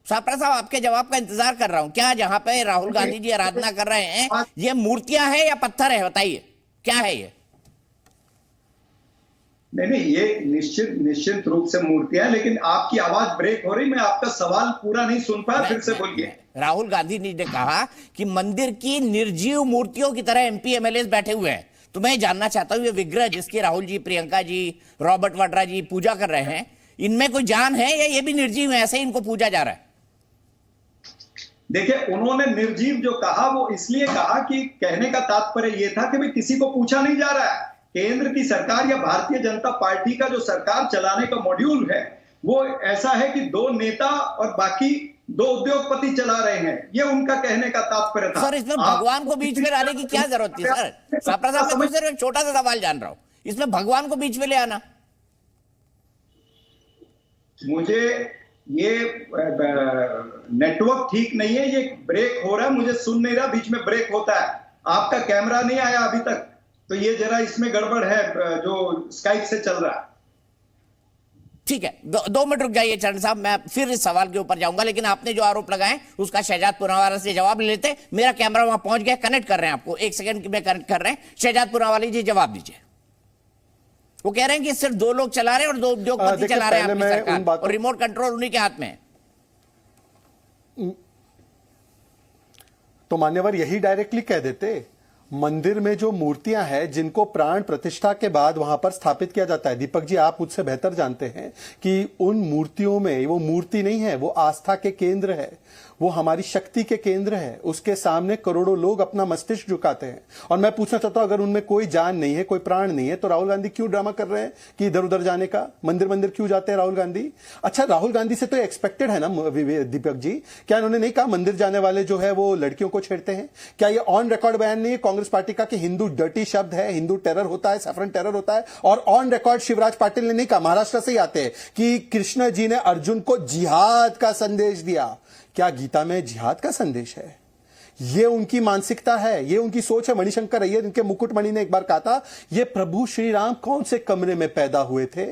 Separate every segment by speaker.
Speaker 1: सापरा साहब, आपके जवाब का इंतजार कर रहा हूं। क्या जहां पे राहुल गांधी जी आराधना कर रहे हैं, ये मूर्तियां है या पत्थर है? बताइए क्या है ये?
Speaker 2: नहीं नहीं, ये निश्चित निश्चित रूप से मूर्तियां, लेकिन आपकी आवाज ब्रेक हो रही, मैं आपका सवाल पूरा नहीं सुन पाया, फिर से बोलिए।
Speaker 1: राहुल गांधी जी ने कहा कि मंदिर की निर्जीव मूर्तियों की तरह एमपी एमएलए बैठे हुए हैं। तो मैं जानना चाहता हूं, ये विग्रह जिसकी राहुल जी, प्रियंका जी, रॉबर्ट वाड्रा जी पूजा कर रहे हैं, इनमें कोई जान है या ये भी निर्जीव है, ऐसे ही इनको पूजा जा रहा है?
Speaker 2: देखिए, उन्होंने निर्जीव जो कहा वो इसलिए कहा कि कहने का तात्पर्य ये था कि भाई किसी को पूछा नहीं जा रहा है। केंद्र की सरकार या भारतीय जनता पार्टी का जो सरकार चलाने का मॉड्यूल है वो ऐसा है कि दो नेता और बाकी दो उद्योगपति चला रहे हैं, ये उनका कहने का तात्पर्य था।
Speaker 1: सर, इसमें भगवान को बीच में लाने की क्या जरूरत थी सर? सापरा साहब, मैं तो सिर्फ एक छोटा सा सवाल जान रहा हूं, इसमें भगवान को बीच में ले आना।
Speaker 2: मुझे ये नेटवर्क ठीक नहीं है, ये ब्रेक हो रहा है, मुझे सुन नहीं रहा, बीच में ब्रेक होता है। आपका कैमरा नहीं आया अभी तक, तो ये जरा इसमें गड़बड़ है जो स्काइप से चल रहा है।
Speaker 1: ठीक है, दो मिनट रुक जाइए चरण साहब, मैं फिर इस सवाल के ऊपर जाऊंगा, लेकिन आपने जो आरोप लगाए उसका शहजाद पूनावाला से जवाब लेते। मेरा कैमरा वहां पहुंच गया, कनेक्ट कर रहे हैं आपको, एक सेकंड में कनेक्ट कर रहे हैं। शहजाद पूनावाला जी जवाब दीजिए। वो कह रहे हैं कि सिर्फ दो लोग चला रहे हैं और दो उद्योगपति चला रहे हैं आपकी सरकार, और रिमोट कंट्रोल उन्हीं के हाथ में है।
Speaker 3: तो मान्यवर यही डायरेक्टली कह देते, मंदिर में जो मूर्तियां हैं जिनको प्राण प्रतिष्ठा के बाद वहां पर स्थापित किया जाता है, दीपक जी आप मुझसे बेहतर जानते हैं कि उन मूर्तियों में, वो मूर्ति नहीं है, वो आस्था के केंद्र है, वो हमारी शक्ति के केंद्र है। उसके सामने करोड़ों लोग अपना मस्तिष्क झुकाते हैं। और मैं पूछना चाहता हूं, अगर उनमें कोई जान नहीं है, कोई प्राण नहीं है, तो राहुल गांधी क्यों ड्रामा कर रहे हैं कि इधर उधर जाने का? मंदिर मंदिर क्यों जाते हैं राहुल गांधी? अच्छा, राहुल गांधी से तो एक्सपेक्टेड है ना दीपक जी। क्या इन्होंने नहीं कहा मंदिर जाने वाले जो है वो लड़कियों को छेड़ते हैं? क्या ये ऑन रिकॉर्ड बयान नहीं है कांग्रेस पार्टी का कि हिंदू डर्टी शब्द है, हिंदू टेरर होता है, सैफरन टेरर होता है? और ऑन रिकॉर्ड शिवराज पाटिल ने नहीं कहा, महाराष्ट्र से ही आते हैं, कि कृष्ण जी ने अर्जुन को जिहाद का संदेश दिया? क्या गीता में जिहाद का संदेश है? ये उनकी मानसिकता है, ये उनकी सोच है। मणिशंकर अय्यर, इनके मुकुटमणि ने एक बार कहा था, ये प्रभु श्री राम कौन से कमरे में पैदा हुए थे?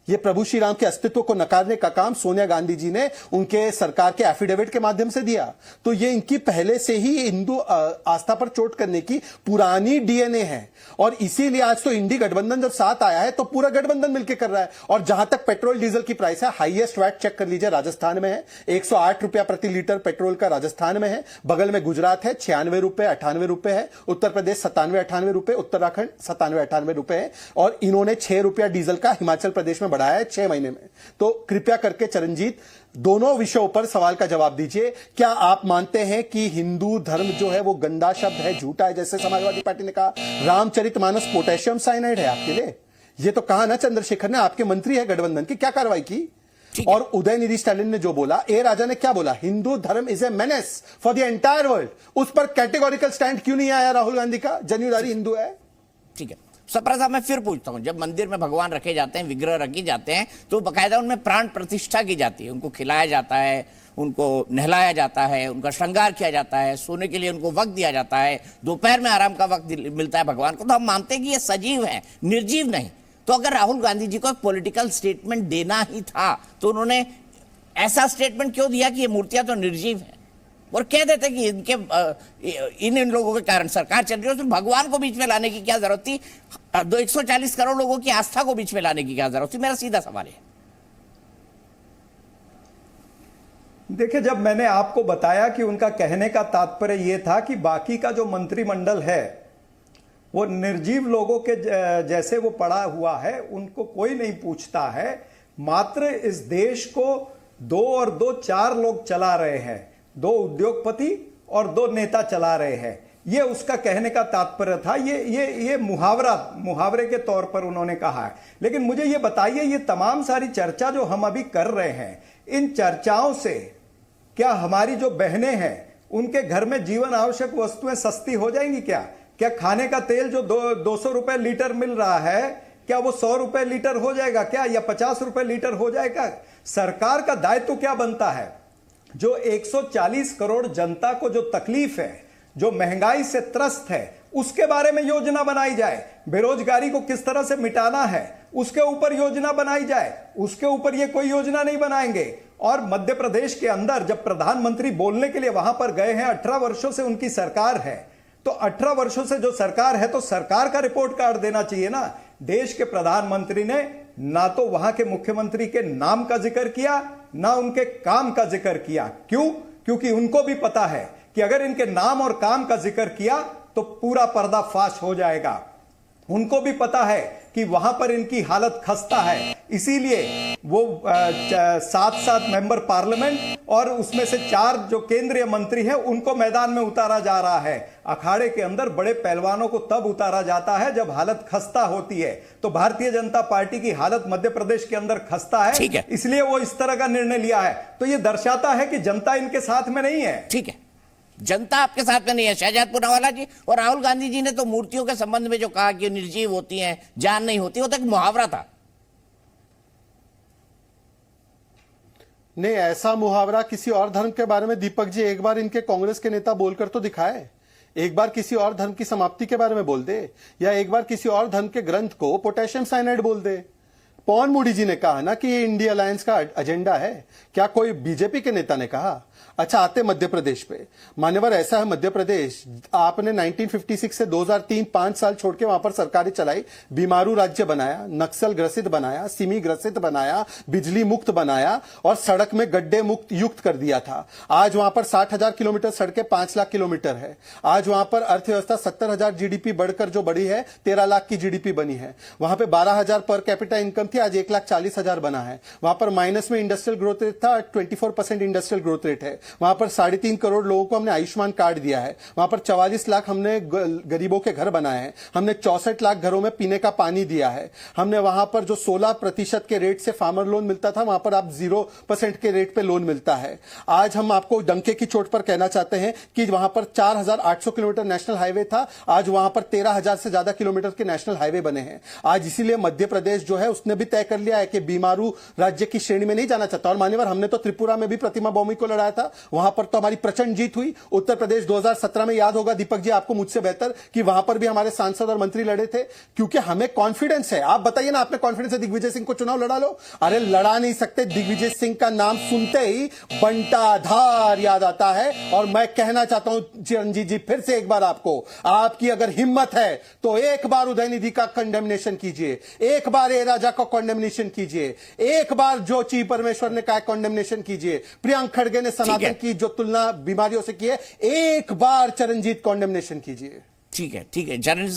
Speaker 3: ये प्रभु श्री राम के अस्तित्व को नकारने का काम सोनिया गांधी जी ने उनके सरकार के एफिडेविट के माध्यम से दिया। तो ये इनकी पहले से ही हिंदू आस्था पर चोट करने की पुरानी डीएनए है। और इसीलिए आज तो इंडी गठबंधन जब साथ आया है तो पूरा गठबंधन मिलकर कर रहा है। और जहां तक पेट्रोल डीजल की प्राइस है, हाईएस्ट वैट चेक कर लीजिए, राजस्थान में है 108 रुपया प्रति लीटर पेट्रोल का राजस्थान में है। बगल में गुजरात है 96 रुपए 98 रुपए है, उत्तर प्रदेश 97-98 रुपए, उत्तराखंड 97-98 रुपए है, और इन्होंने 6 रुपया डीजल का हिमाचल प्रदेश में बढ़ाया है 6 महीने में। तो कृपया करके चरणजीत, दोनों विषयों पर सवाल का जवाब दीजिए। क्या आप मानते हैं कि हिंदू धर्म जो है वो गंदा शब्द है, झूठा है, जैसे समाजवादी पार्टी ने कहा रामचरितमानस पोटेशियम साइनाइड है आपके लिए? ये तो कहा ना चंद्रशेखर ने, आपके मंत्री है गठबंधन की, क्या कार्रवाई की? और उदयनिधि स्टालिन ने जो बोला, ए राजा ने क्या बोला, हिंदू धर्म is a menace for the entire world, उस पर कैटेगोरिकल स्टैंड क्यों नहीं आया राहुल गांधी का? जन्यूधारी हिंदू है।
Speaker 1: ठीक है, सप्रा साहब, मैं फिर पूछता हूं, जब मंदिर में भगवान रखे जाते हैं, विग्रह रखे जाते हैं, तो बकायदा उनमें प्राण प्रतिष्ठा की जाती है, उनको खिलाया जाता है, उनको नहलाया जाता है, उनका श्रृंगार किया जाता है, सोने के लिए उनको वक्त दिया जाता है, दोपहर में आराम का वक्त मिलता है भगवान को। तो हम मानते हैं कि ये सजीव है, निर्जीव नहीं। तो अगर राहुल गांधी जी को एक पॉलिटिकल स्टेटमेंट देना ही था, तो उन्होंने ऐसा स्टेटमेंट क्यों दिया कि ये मूर्तियां तो निर्जीव है, और कह देते कि इनके इन लोगों के कारण सरकार चल रही है, तो भगवान को बीच में लाने की क्या जरूरत थी? 140 करोड़ लोगों की आस्था को बीच में लाने की क्या जरूरत थी? मेरा सीधा सवाल है।
Speaker 4: देखिए, जब मैंने आपको बताया कि उनका कहने का तात्पर्य यह था कि बाकी का जो मंत्रिमंडल है वो निर्जीव लोगों के जैसे वो पड़ा हुआ है, उनको कोई नहीं पूछता है, मात्र इस देश को 2 और 2 4 लोग चला रहे हैं, 2 उद्योगपति और 2 नेता चला रहे हैं। ये उसका कहने का तात्पर्य था। ये मुहावरे के तौर पर उन्होंने कहा है। लेकिन मुझे ये बताइए, ये तमाम सारी चर्चा जो हम अभी कर रहे हैं, इन चर्चाओं से क्या हमारी जो बहनें हैं उनके घर में जीवन आवश्यक वस्तुएं सस्ती हो जाएंगी? क्या खाने का तेल जो 200 रुपए लीटर मिल रहा है, क्या वो 100 रुपए लीटर हो जाएगा क्या, या 50 रुपए लीटर हो जाएगा? सरकार का दायित्व क्या बनता है? जो 140 करोड़ जनता को जो तकलीफ है, जो महंगाई से त्रस्त है, उसके बारे में योजना बनाई जाए। बेरोजगारी को किस तरह से मिटाना है उसके ऊपर योजना बनाई जाए। उसके ऊपर ये कोई योजना नहीं बनाएंगे। और मध्य प्रदेश के अंदर जब प्रधानमंत्री बोलने के लिए वहां पर गए हैं, 18 वर्षों से उनकी सरकार है, तो 18 वर्षों से जो सरकार है तो सरकार का रिपोर्ट कार्ड देना चाहिए ना। देश के प्रधानमंत्री ने ना तो वहां के मुख्यमंत्री के नाम का जिक्र किया, ना उनके काम का जिक्र किया। क्यों? क्योंकि उनको भी पता है कि अगर इनके नाम और काम का जिक्र किया तो पूरा पर्दाफाश हो जाएगा। उनको भी पता है कि वहां पर इनकी हालत खस्ता है, इसीलिए वो 7 मेंबर पार्लियामेंट और उसमें से 4 जो केंद्रीय मंत्री हैं उनको मैदान में उतारा जा रहा है। अखाड़े के अंदर बड़े पहलवानों को तब उतारा जाता है जब हालत खस्ता होती है। तो भारतीय जनता पार्टी की हालत मध्य प्रदेश के अंदर खस्ता है, इसलिए वो इस तरह का निर्णय लिया है। तो ये दर्शाता है कि जनता इनके साथ में नहीं है।
Speaker 1: ठीक है, जनता आपके साथ में नहीं है। शहजाद पूनावाला जी और राहुल गांधी जी ने तो मूर्तियों के संबंध में जो कहा कि निर्जीव होती हैं, जान नहीं होती, वो तो एक मुहावरा था।
Speaker 3: नहीं, ऐसा मुहावरा किसी और धर्म के बारे में दीपक जी एक बार इनके कांग्रेस के नेता बोलकर तो दिखाए। एक बार किसी और धर्म की समाप्ति के बारे में बोल दे, या एक बार किसी और धर्म के ग्रंथ को पोटेशियम साइनाइड बोल दे। पवन मोदी जी ने कहा ना कि ये इंडिया अलायंस का एजेंडा है, क्या कोई बीजेपी के नेता ने कहा? अच्छा, आते मध्य प्रदेश पे। मान्यवर, ऐसा है मध्य प्रदेश, आपने 1956 से 2003 5 साल छोड़ के वहां पर सरकारें चलाई, बीमारू राज्य बनाया, नक्सल ग्रसित बनाया, सिमी ग्रसित बनाया, बिजली मुक्त बनाया और सड़क में गड्ढे मुक्त युक्त कर दिया था। आज वहां पर 60,000 किलोमीटर सड़कें 5 लाख किलोमीटर है। आज वहां पर अर्थव्यवस्था 70,000 जीडीपी बढ़कर जो बढ़ी है 13 लाख की जीडीपी बनी है। वहां पर 12,000 पर कैपिटा इनकम थी, आज 1,40,000 बना है। वहां पर माइनस में इंडस्ट्रियल ग्रोथ रेट था, 24% इंडस्ट्रियल ग्रोथ रेट है। वहां पर 3.5 करोड़ लोगों को हमने आयुष्मान कार्ड दिया है। वहां पर 44 लाख हमने गरीबों के घर बनाए हैं। हमने 64 लाख घरों में पीने का पानी दिया है। हमने वहां पर जो 16% के रेट से फार्मर लोन मिलता था, वहां पर आप 0% के रेट पे लोन मिलता है। आज हम आपको डंके की चोट पर कहना चाहते हैं कि वहां पर 4,800 किलोमीटर नेशनल हाईवे था, आज वहां पर 13,000 से ज्यादा किलोमीटर के नेशनल हाईवे बने हैं। आज इसीलिए मध्य प्रदेश जो है उसने भी तय कर लिया है कि बीमारू राज्य की श्रेणी में नहीं जाना चाहता। और मान्यवर, हमने तो त्रिपुरा में भी प्रतिमा बॉमी को लड़ाया था, वहां पर तो हमारी प्रचंड जीत हुई। उत्तर प्रदेश 2017 में याद होगा दीपक जी आपको मुझसे बेहतर कि वहां पर भी हमारे सांसद और मंत्री लड़े थे, क्योंकि हमें कॉन्फिडेंस है। आप बताइए ना, आपने कॉन्फिडेंस है दिग्विजय सिंह को चुनाव लड़ा लो? अरे लड़ा नहीं सकते। दिग्विजय सिंह का नाम सुनते ही बंटाधार याद आता है। और मैं कहना चाहता हूं चिरंजीव जी, फिर से एक बार आपको, आपकी अगर हिम्मत है तो एक बार उदयनिधि का कंडेमनेशन कीजिए, एक बार ए राजा का कंडेमनेशन कीजिए, एक बार जो ची परमेश्वर ने कहा कंडेमनेशन कीजिए, प्रियंक खड़गे ने सनातन की जो तुलना बीमारियों से की है, एक बार चरणजीत कॉन्डेमनेशन कीजिए।
Speaker 1: ठीक है, ठीक है। चरण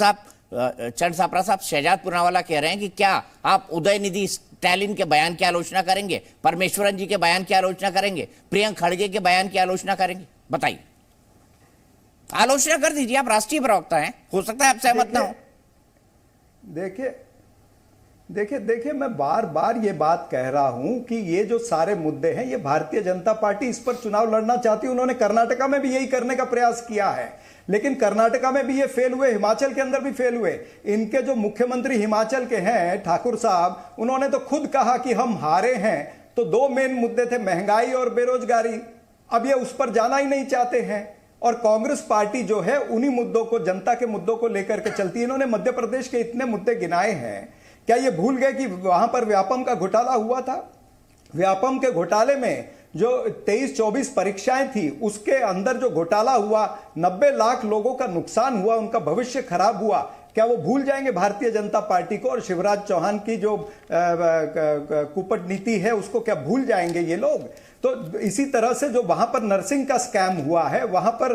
Speaker 1: सापरा साहब, शहजाद पूनावाला कह रहे हैं कि क्या आप उदयनिधि स्टैलिन के बयान की आलोचना करेंगे, परमेश्वरन जी के बयान की आलोचना करेंगे, प्रियंक खड़गे के बयान की आलोचना करेंगे? बताइए, आलोचना कर दीजिए, आप राष्ट्रीय प्रवक्ता हैं, हो सकता है आप सहमत ना हो।
Speaker 4: देखिए मैं बार बार ये बात कह रहा हूं कि ये जो सारे मुद्दे हैं, ये भारतीय जनता पार्टी इस पर चुनाव लड़ना चाहती है। उन्होंने कर्नाटका में भी यही करने का प्रयास किया है, लेकिन कर्नाटका में भी ये फेल हुए, हिमाचल के अंदर भी फेल हुए। इनके जो मुख्यमंत्री हिमाचल के हैं ठाकुर साहब, उन्होंने तो खुद कहा कि हम हारे हैं। तो 2 मेन मुद्दे थे, महंगाई और बेरोजगारी। अब ये उस पर जाना ही नहीं चाहते हैं। और कांग्रेस पार्टी जो है उन्हीं मुद्दों को, जनता के मुद्दों को लेकर के चलती है। इन्होंने मध्य प्रदेश के इतने मुद्दे गिनाए हैं, क्या ये भूल गए कि वहां पर व्यापम का घोटाला हुआ था? व्यापम के घोटाले में जो 23-24 परीक्षाएं थी, उसके अंदर जो घोटाला हुआ, 90 लाख लोगों का नुकसान हुआ, उनका भविष्य खराब हुआ। क्या वो भूल जाएंगे भारतीय जनता पार्टी को? और शिवराज चौहान की जो कुपट नीति है उसको क्या भूल जाएंगे ये लोग? तो इसी तरह से जो वहां पर नर्सिंग का स्कैम हुआ है, वहां पर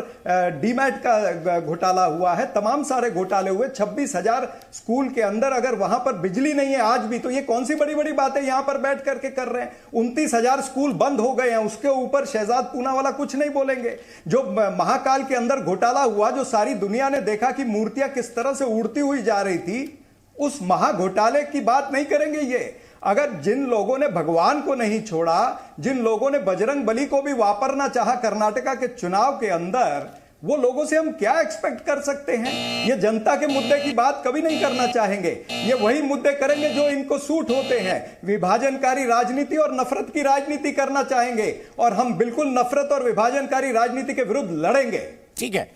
Speaker 4: डीमैट का घोटाला हुआ है, तमाम सारे घोटाले हुए। 26,000 स्कूल के अंदर अगर वहां पर बिजली नहीं है आज भी, तो ये कौन सी बड़ी बड़ी बातें यहां पर बैठ करके कर रहे हैं? 29,000 स्कूल बंद हो गए हैं, उसके ऊपर शहजाद पूनावाला कुछ नहीं बोलेंगे। जो महाकाल के अंदर घोटाला हुआ, जो सारी दुनिया ने देखा कि मूर्तियां किस तरह से उड़ती हुई जा रही थी, उस महा घोटाले की बात नहीं करेंगे ये। अगर जिन लोगों ने भगवान को नहीं छोड़ा, जिन लोगों ने बजरंग बली को भी वापरना चाहा कर्नाटका के चुनाव के अंदर, वो लोगों से हम क्या एक्सपेक्ट कर सकते हैं? ये जनता के मुद्दे की बात कभी नहीं करना चाहेंगे। ये वही मुद्दे करेंगे जो इनको सूट होते हैं। विभाजनकारी राजनीति और नफरत की राजनीति करना चाहेंगे, और हम बिल्कुल नफरत और विभाजनकारी राजनीति के विरुद्ध लड़ेंगे।
Speaker 1: ठीक है।